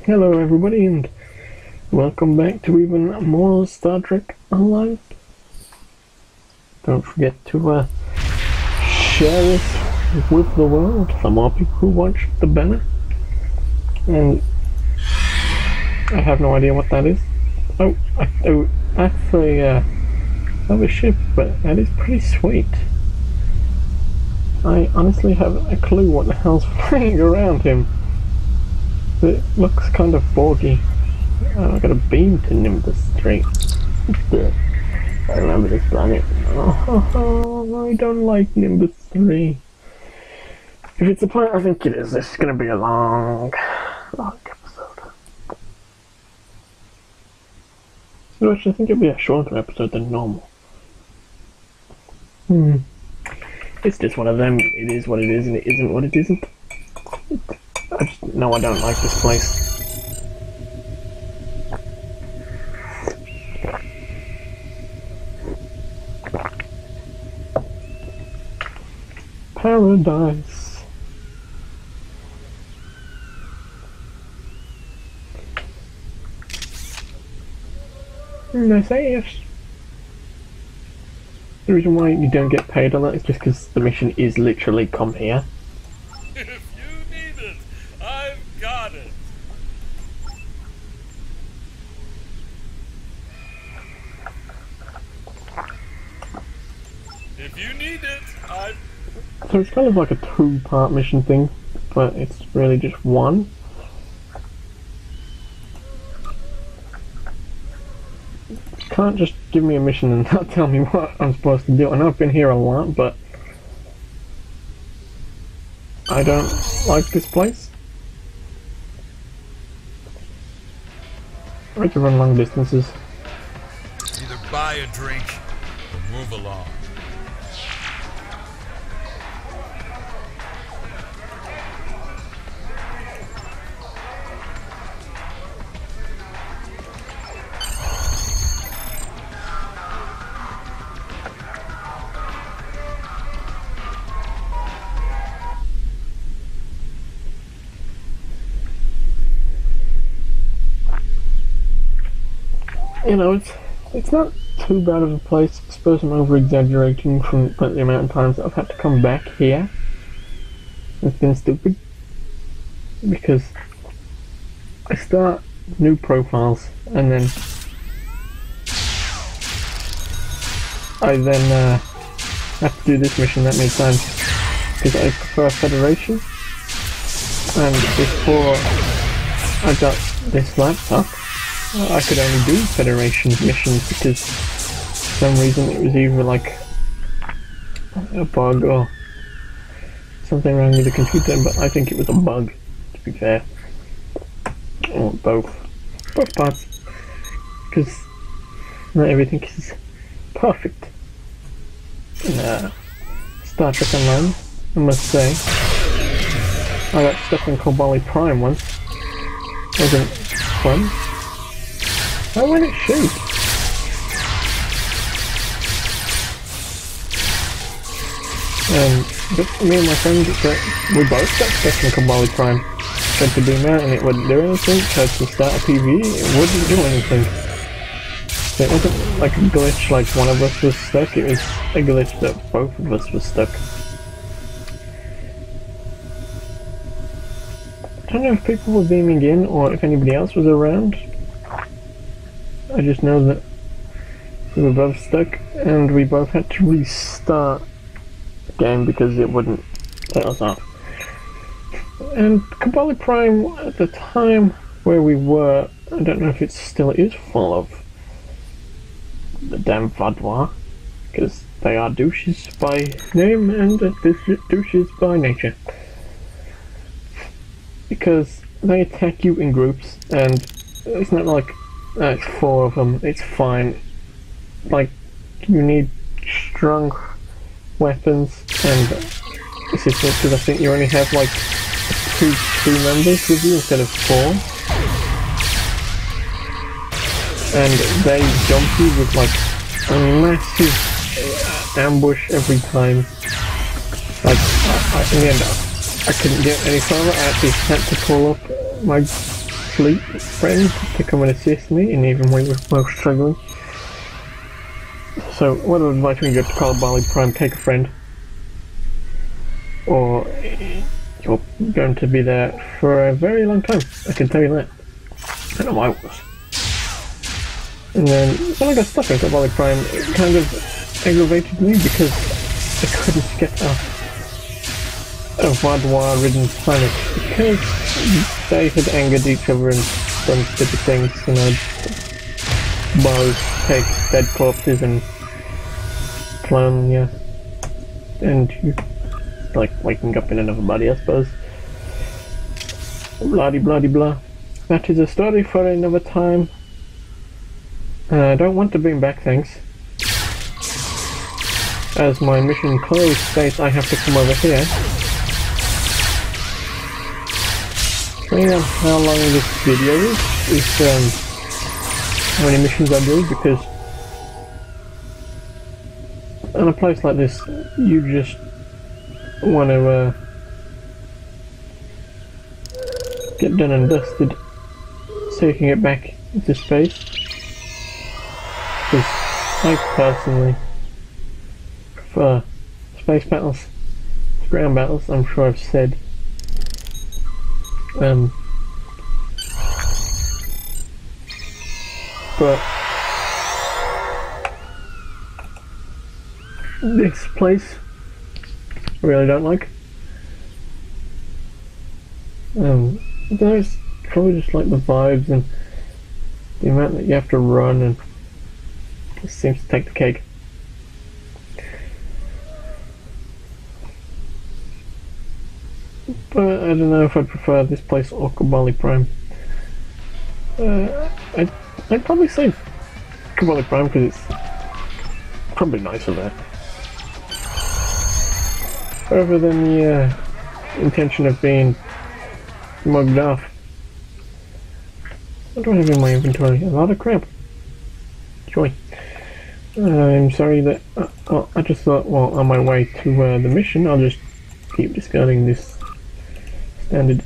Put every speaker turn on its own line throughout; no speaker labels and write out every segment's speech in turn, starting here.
Hello everybody and welcome back to even more Star Trek Online. Don't forget to share this with the world for more people who watch the banner. And I have no idea what that is. Oh, that's a ship, but that is pretty sweet. I honestly haven't a clue what the hell's flying around him. It looks kind of boggy. Oh, I got a beam to Nimbus 3. I remember this planet. Oh, I don't like Nimbus 3. If it's a planet I think it is, this is going to be a long episode. So actually I think it'll be a shorter episode than normal. It's just one of them. It is what it is and it isn't what it isn't. I just know I don't like this place. Paradise. Nice ass. The reason why you don't get paid on that is just because the mission is literally come here.
If you need it, I...
So it's kind of like a two-part mission thing, but it's really just one. You can't just give me a mission and not tell me what I'm supposed to do. I know I've been here a lot, but I don't like this place. I like to run long distances.
Either buy a drink or move along.
You know, it's not too bad of a place. I suppose I'm over-exaggerating from the amount of times that I've had to come back here. It's been stupid. Because I start new profiles and then I then have to do this mission that many times because I prefer Federation. And before I got this laptop, I could only do Federation missions because for some reason it was either like a bug or something wrong with the computer, but I think it was a bug, to be fair. Or both parts, because not everything is perfect in Star Trek Online, I must say. I got stuck in Kobali Prime once. Wasn't fun. How will it shoot? But me and my friend, we both got stuck in Kobali Prime. Tried to beam out and it wouldn't do anything. Tried to start a PV, it wouldn't do anything. So it wasn't like a glitch like one of us was stuck, it was a glitch that both of us were stuck. I don't know if people were beaming in or if anybody else was around. I just know that we were both stuck and we both had to restart the game because it wouldn't let us off. And Kobali Prime, at the time where we were, I don't know if it still is full of the damn Vaadwaur, because they are douches by name and douches by nature. Because they attack you in groups and it's not like it's 4 of them, it's fine. Like, you need strong weapons and assistance because I think you only have like two members with you instead of 4. And they jump you with like a massive ambush every time. Like, in the end, I couldn't get any further. I actually had to call up my fleet friend to come and assist me, and even we were struggling. So, what advice we can go to Carl Barley Prime, take a friend, or you're going to be there for a very long time, I can tell you that. I know I was. And then, when I got stuck in Carl Barley Prime, it kind of aggravated me because I couldn't get off a Vadua-ridden planet because they had angered each other and done stupid things, you know, bows take dead corpses and clone, yeah, and you like waking up in another body, I suppose. Bloody bloody blah. That is a story for another time. I don't want to bring back things. As my mission closed states, I have to come over here. Depending on how long this video is how many missions I do, because in a place like this, you just want to get done and dusted so you can get back into space. Because I personally prefer space battles to ground battles, I'm sure I've said. But this place I really don't like. There's probably just like the vibes and the amount that you have to run, and it seems to take the cake. But I don't know if I'd prefer this place or Kabali Prime. I'd probably say Kabali Prime because it's probably nicer there. Other than the intention of being mugged off. What do I have in my inventory? A lot of crap. Joy. I'm sorry that I just thought, well, on my way to the mission, I'll just keep discarding this standard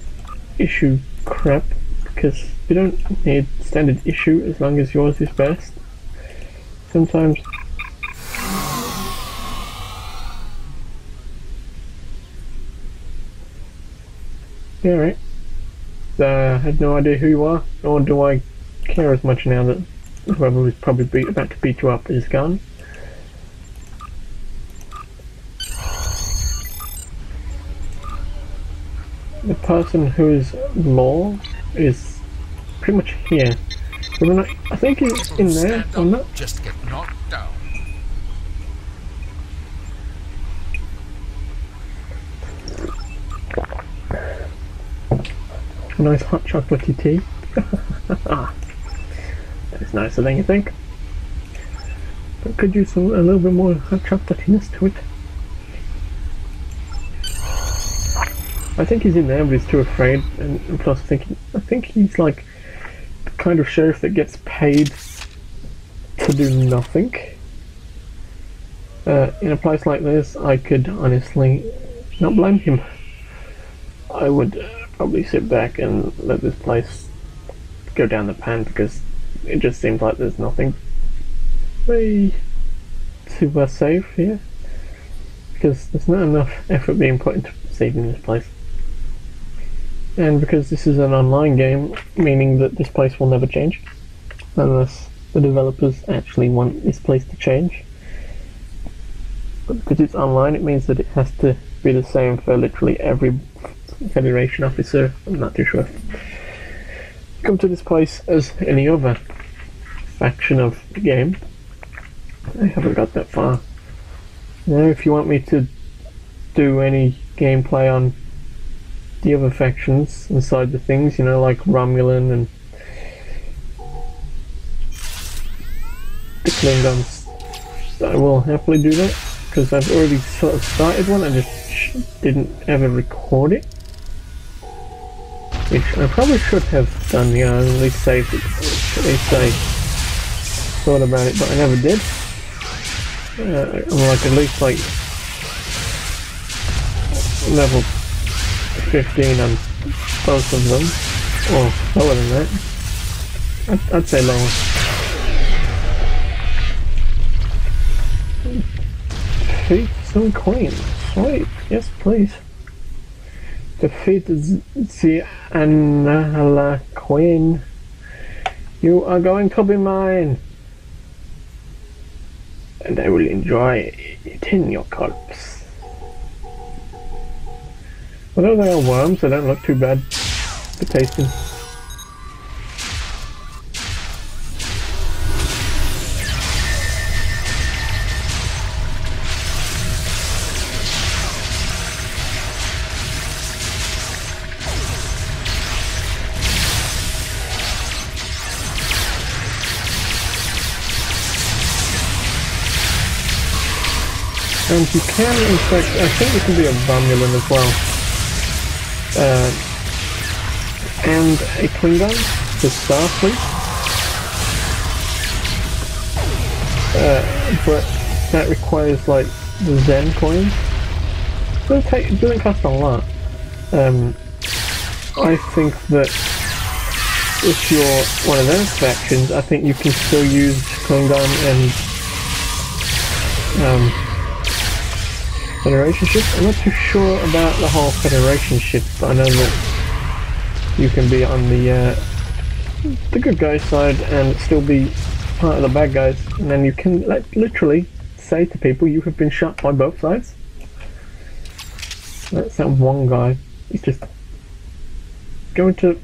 issue crap, because you don't need standard issue as long as yours is best. Sometimes yeah, right. I had no idea who you are, nor do I care as much now that whoever was probably about to beat you up is gone. The person who is Law is pretty much here. I think he's in there. I'm not.
Just get knocked down.
A nice hot chocolatey tea. That's nicer than you think. But could use a little bit more hot chocolatiness to it. I think he's in there, but he's too afraid, and plus I think he's like the kind of sheriff that gets paid to do nothing. In a place like this, I could honestly not blame him. I would probably sit back and let this place go down the pan, because it just seems like there's nothing way to save here, because there's not enough effort being put into saving this place. And because this is an online game, meaning that this place will never change unless the developers actually want this place to change. But because it's online, it means that it has to be the same for literally every Federation officer. I'm not too sure. Come to this place as any other faction of the game. I haven't got that far. Now, if you want me to do any gameplay on the other factions inside the things, you know, like Romulan and the Klingons, I will happily do that, because I've already sort of started one. I just didn't ever record it, which I probably should have done, you know, at least saved it, at least I thought about it, but I never did. I'm like at least like level 15 on both of them, Well, lower than that. I'd say lower. Defeat some queen. Sweet. Yes, please. Defeat the Anala Queen. You are going to be mine. And I will enjoy eating your corpse. Although they are worms, they don't look too bad for tasting. And you can, in fact, I think you can be a Romulan as well. And a Klingon for Starfleet. But that requires, like, the Zen coins. It doesn't cost a lot. I think that if you're one of those factions, I think you can still use Klingon and Federation ship. I'm not too sure about the whole Federation ship, but I know that you can be on the good guy side and still be part of the bad guys, and then you can literally say to people you have been shot by both sides. That's that one guy. He's just going to...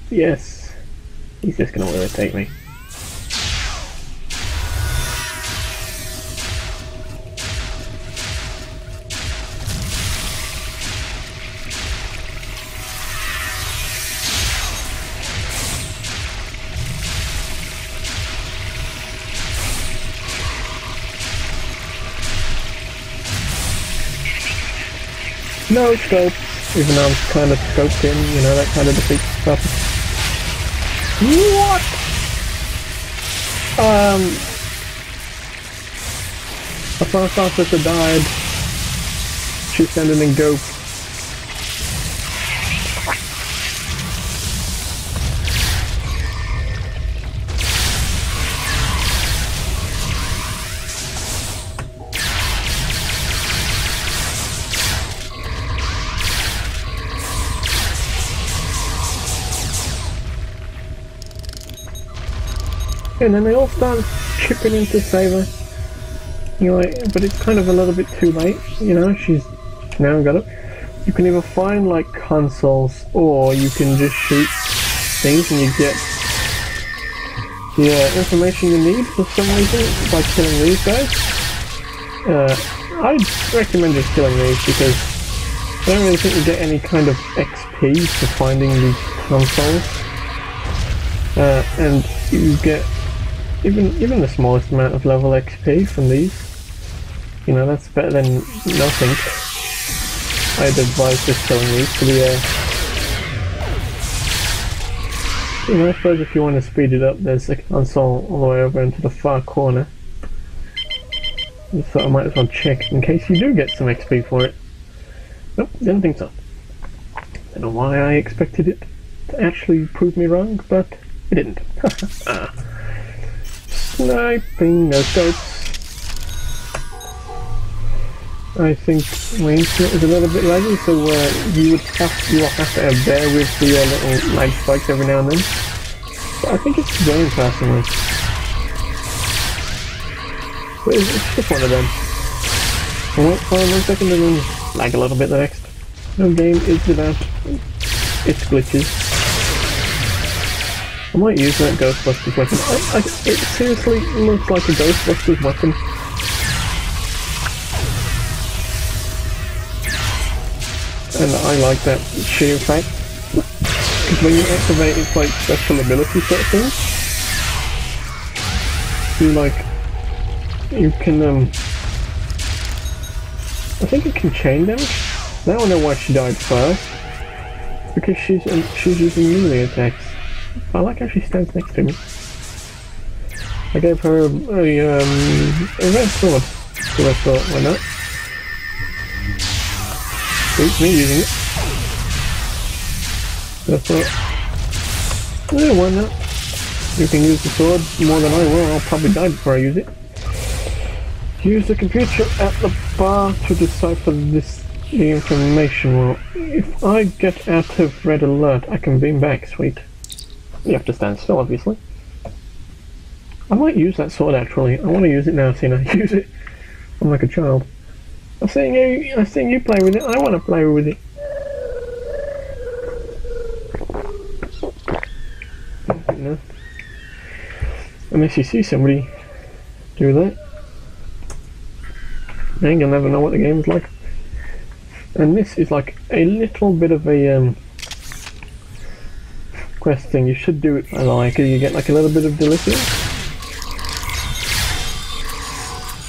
Yes. He's just going to irritate me. No scope, even though I'm kind of scoped in, you know, that kind of defeats the purpose. What? A first officer died. She's sending in gope. And then they all start chipping in to save her. You're like, but it's kind of a little bit too late, you know, she's now got it. You can either find like consoles, or you can just shoot things and you get the information you need for some reason by killing these guys. I'd recommend just killing these because I don't really think you get any kind of XP for finding these consoles. And you get even the smallest amount of level XP from these. You know, that's better than nothing. I'd advise just killing these for the you know, I suppose if you want to speed it up, there's a console all the way over into the far corner. So I might as well check in case you do get some XP for it. Nope, didn't think so. Don't know why I expected it to actually prove me wrong, but it didn't. Sniping, no scopes. I think my internet is a little bit laggy, so you will have to bear with the little lag spikes every now and then. But I think it's going personally. But it's just one of them. I won't find 1 second and then lag a little bit the next. No game is without its glitches. I might use that Ghostbusters weapon. It seriously looks like a Ghostbusters weapon. And I like that sheer fact. Because when you activate its like special ability sort of thing, you can I think it can chain damage. Now I know why she died first. Because she's using melee attacks. I like how she stands next to me. I gave her a red sword, so I thought, why not? Beats me using it. So I thought, Yeah, why not? You can use the sword more than I will. I'll probably die before I use it. Use the computer at the bar to decipher the information. Well, if I get out of red alert, I can beam back. Sweet. You have to stand still, obviously. I might use that sword actually. I want to use it now, seeing I use it. I'm like a child. I've seen you play with it. I want to play with it. No. Unless you see somebody do that, then you'll never know what the game's like. And this is like a little bit of a quest thing. You should do it. I like it. You get like a little bit of dilithium.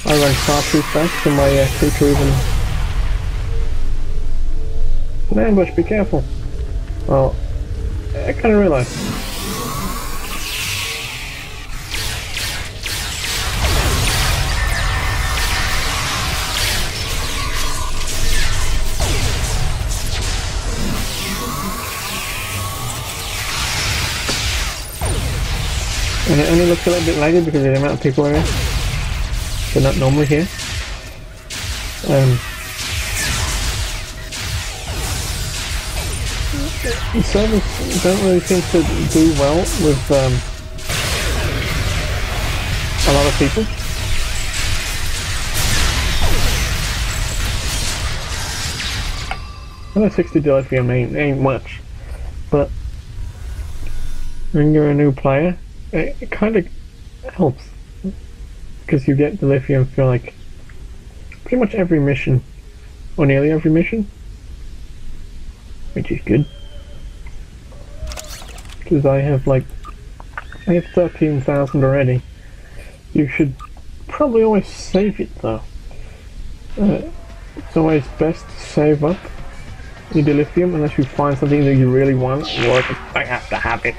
I ran far too fast for my crew to even. An ambush. Be careful. Well, I kind of realised. And it only looks a little bit laggy because of the amount of people are here. They're not normally here. The servers don't really seem to do well with a lot of people. I know 60 dilithium ain't much, but when you're a new player, it kind of helps because you get dilithium for like pretty much every mission, or nearly every mission, which is good. Because I have 13,000 already. You should probably always save it though. It's always best to save up your dilithium unless you find something that you really want. Or I have to have it.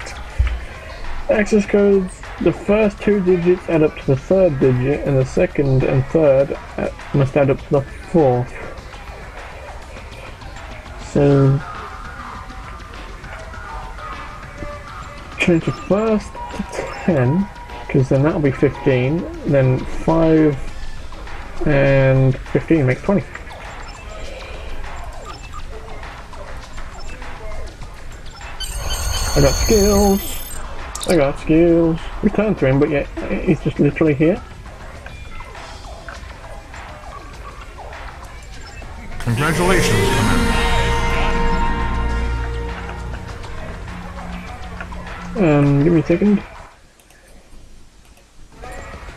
Access codes, the first 2 digits add up to the 3rd digit, and the 2nd and 3rd must add up to the 4th. So, change the first to 10, because then that'll be 15, then 5 and 15 makes 20. I got skills. I got skills. Return to him, but yeah, he's just literally here.
Congratulations, Commander.
Give me a second.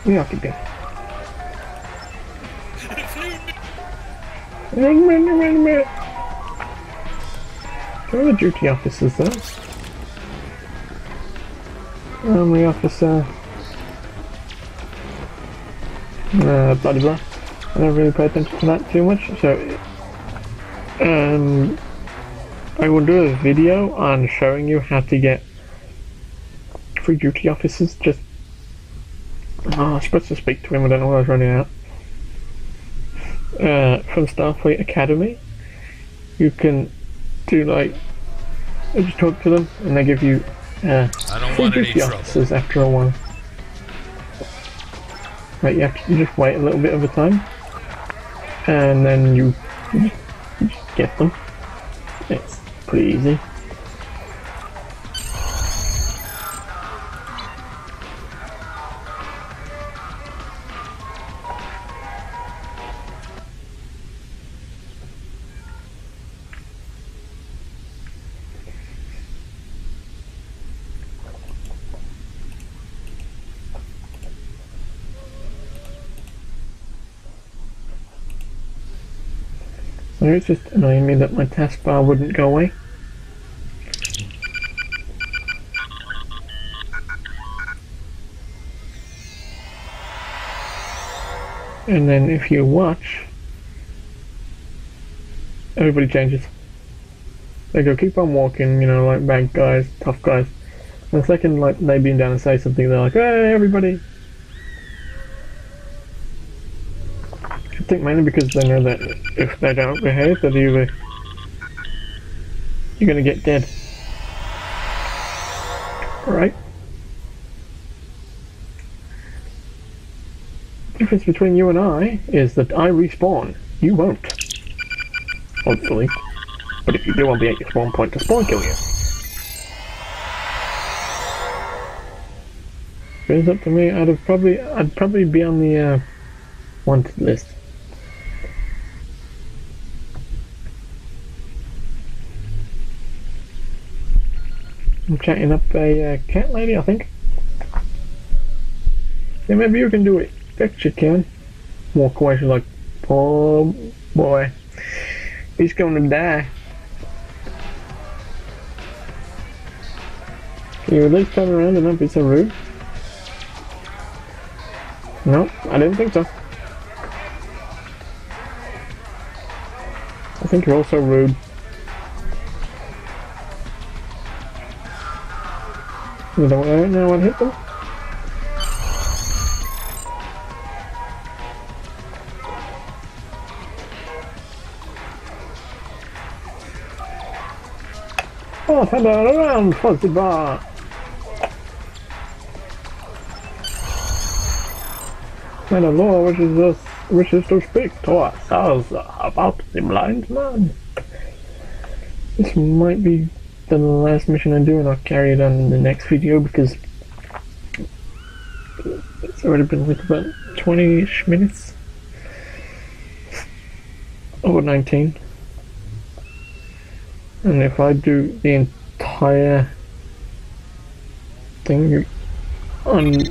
Yeah, I'll keep going. Where are the duty officers though? Armory officer. Blah blah blah. I don't really pay attention to that too much, so I will do a video on showing you how to get free duty officers. Just I was supposed to speak to him, I don't know why I was running out. From Starfleet Academy, you can do just talk to them and they give you free duty officers after a while. Right, you just wait a little bit of a time, and then you just get them. It's pretty easy. So it's just annoying me that my taskbar wouldn't go away. And then if you watch, everybody changes. They go keep on walking, you know, like bad guys, tough guys. And the second they beam down and say something, they're like, hey everybody! I think mainly because they know that if they don't behave, that you're gonna get dead. Alright. The difference between you and I is that I respawn. You won't. Hopefully. But if you do, I'll be at your spawn point to spawn kill you. If it was up to me, I'd probably be on the wanted list. I'm chatting up a cat lady, I think. Yeah, maybe you can do it. Bet you can. Walk away, she's like, poor boy. He's going to die. Can you at least turn around and not be so rude? No, I didn't think so. I think you're also rude. You don't know what hit them? Oh, turn around, Fuzzy Bar! May the Lord wishes to speak to us about the blind man. This might be the last mission I do, and I'll carry it on in the next video because it's already been like about 20-ish minutes. Over 19. And if I do the entire thing on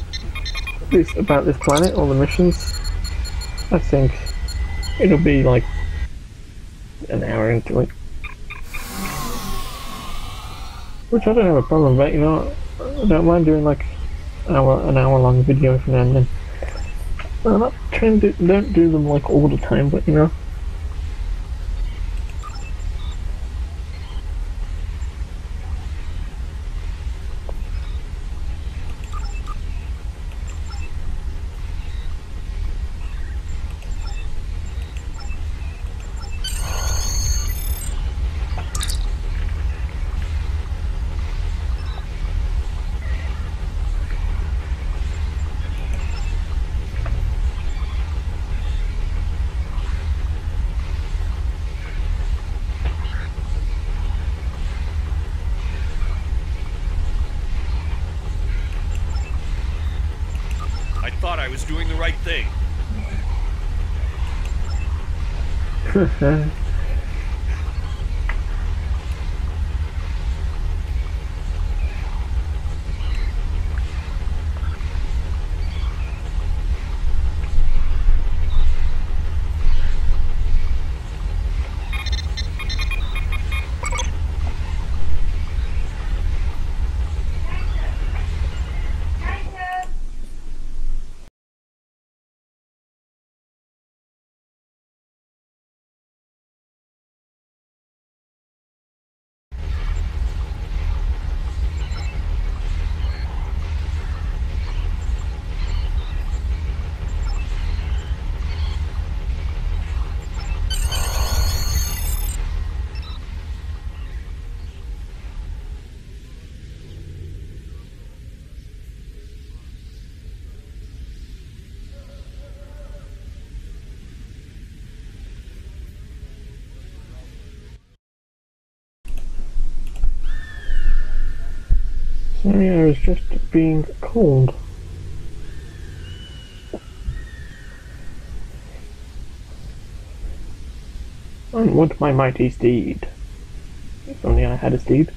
this about this planet, all the missions, I think it'll be like an hour into it. Which I don't have a problem with, you know, I don't mind doing like an hour long video every now and then. I'm not trying to don't do them like all the time, but you know.
I thought I was doing the right thing.
Sorry, I was just being cold. Onward, my mighty steed. If only I had a steed.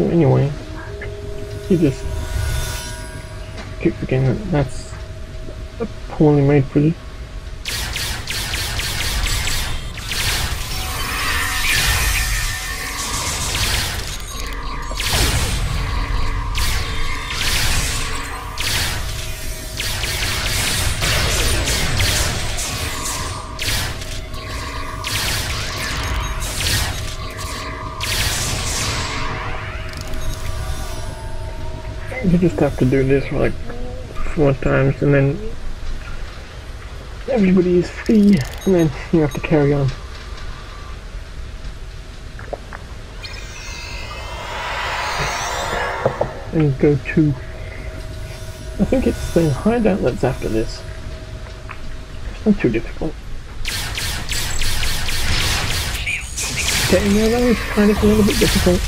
to anyway. You just keep forgetting that that's a poorly made prison. You just have to do this for like 4 times and then everybody is free and then you have to carry on. And go to, I think it's the hideout that's after this. It's not too difficult. Getting there though is kind of a little bit difficult.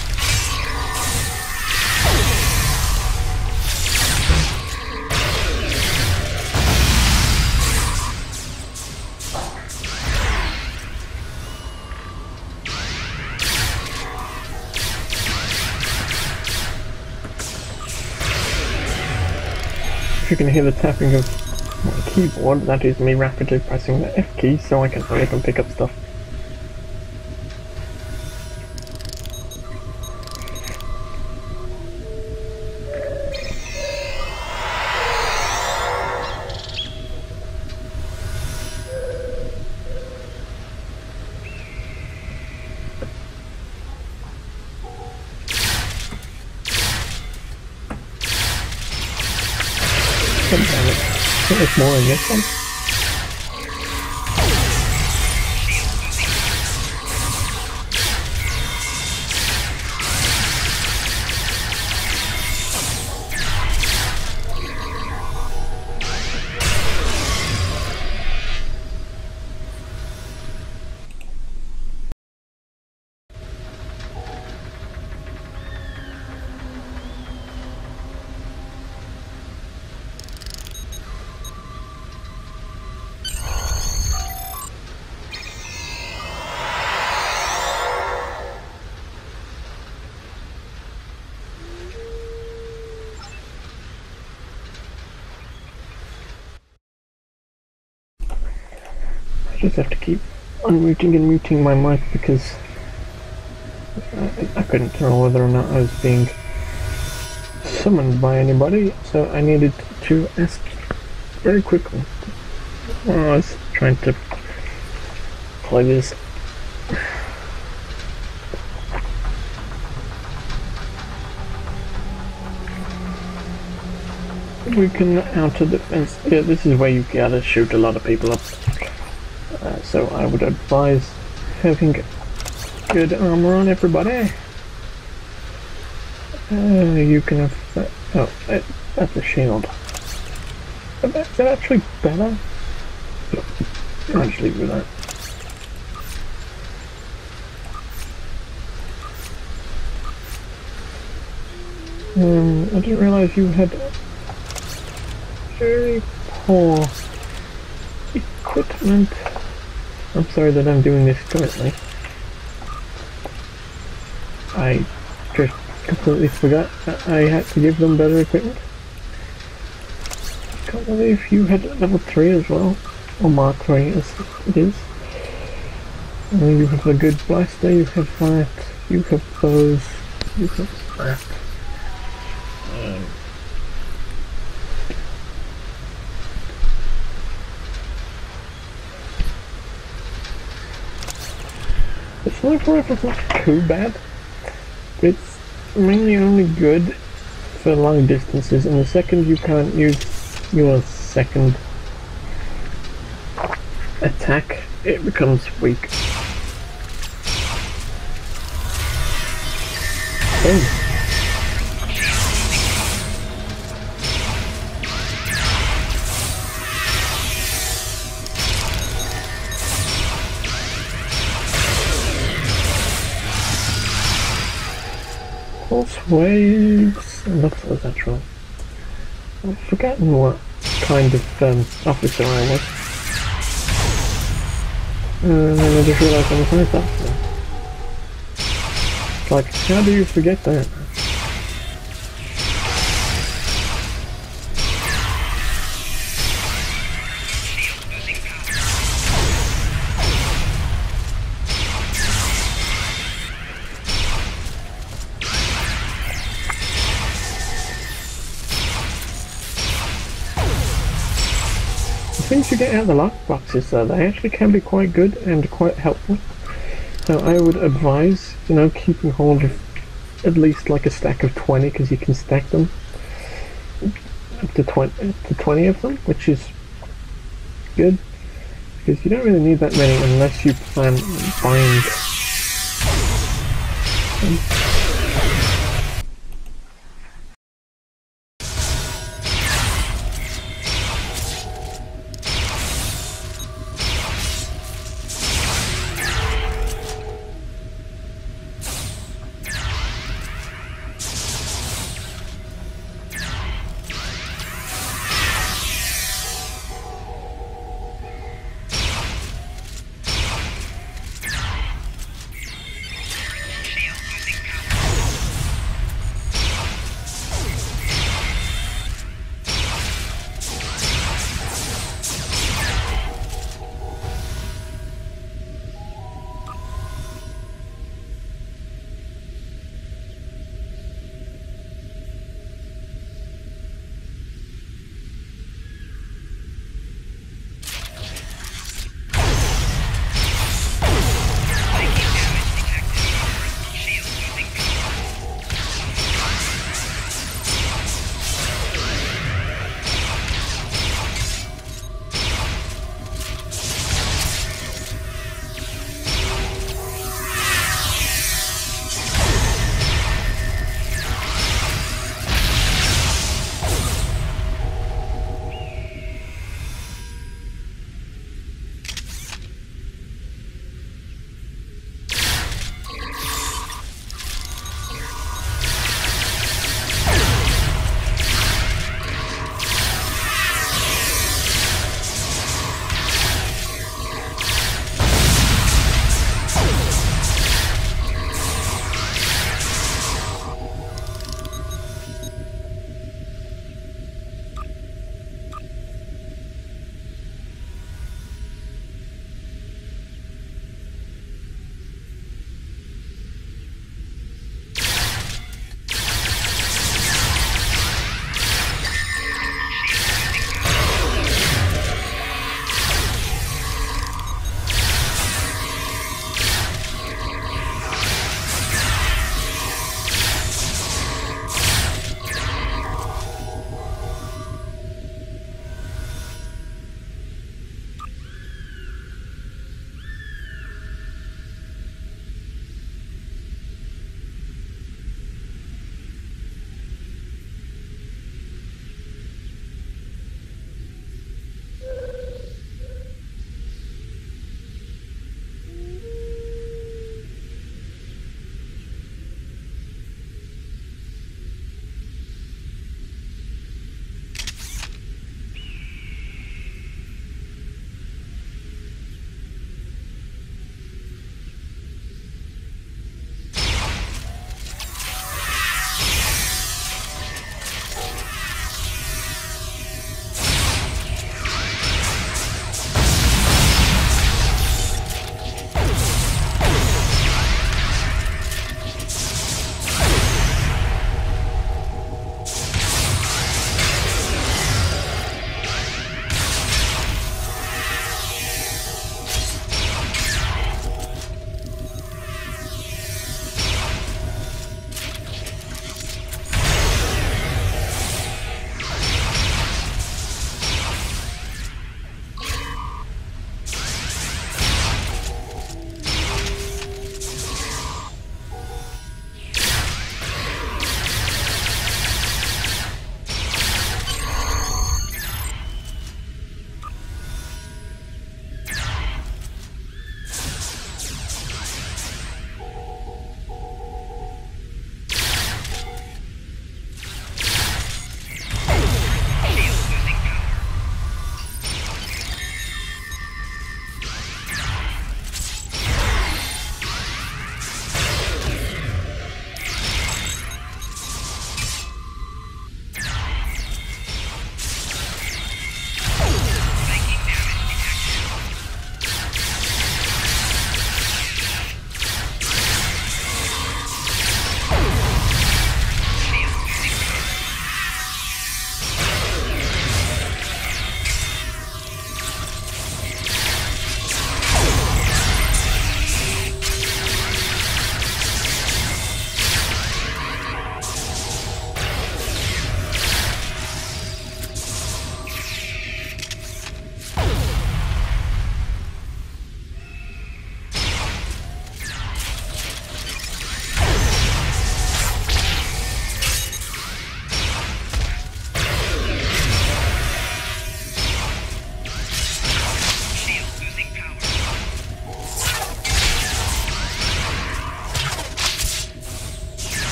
You can hear the tapping of my keyboard. That is me rapidly pressing the F key so I can hurry up and pick up stuff. Damn it. I think there's more in this one. I just have to keep unmuting and muting my mic because I couldn't tell whether or not I was being summoned by anybody, so I needed to ask very quickly while I was trying to play this. We can outer the fence. Yeah, this is where you gotta shoot a lot of people up. So I would advise having good armor on everybody. You can have that. Oh, that's a shield. Is that actually better? I'll just leave it with that. I didn't realise you had very poor equipment. I'm sorry that I'm doing this currently. I just completely forgot that I had to give them better equipment. Can't believe you had level 3 as well. Or Mark 3 as it is. You have a good blaster, you have that, you have those, you have that. The sniper rifle's not too bad. It's mainly only good for long distances, and the second you can't use your second attack, it becomes weak. Oh. Pulse waves. Not for that wrong. I've forgotten what kind of officer I was. And then I just realised I'm a sniper. It's like, how do you forget that? things you get out of the lock boxes, though, they actually can be quite good and quite helpful. So I would advise, you know, keeping hold of at least like a stack of 20, because you can stack them up to 20 of them, which is good, because you don't really need that many unless you plan on buying them.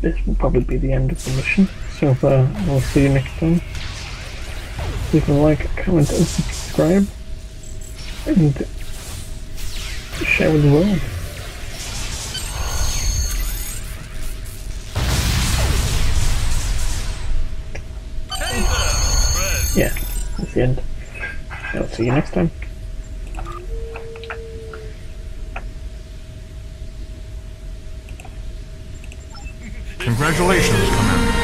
this will probably be the end of the mission. So we'll see you next time. Leave a like, comment and subscribe. And share with the world. Yeah, that's the end. I'll see you next time.
Congratulations, Commander.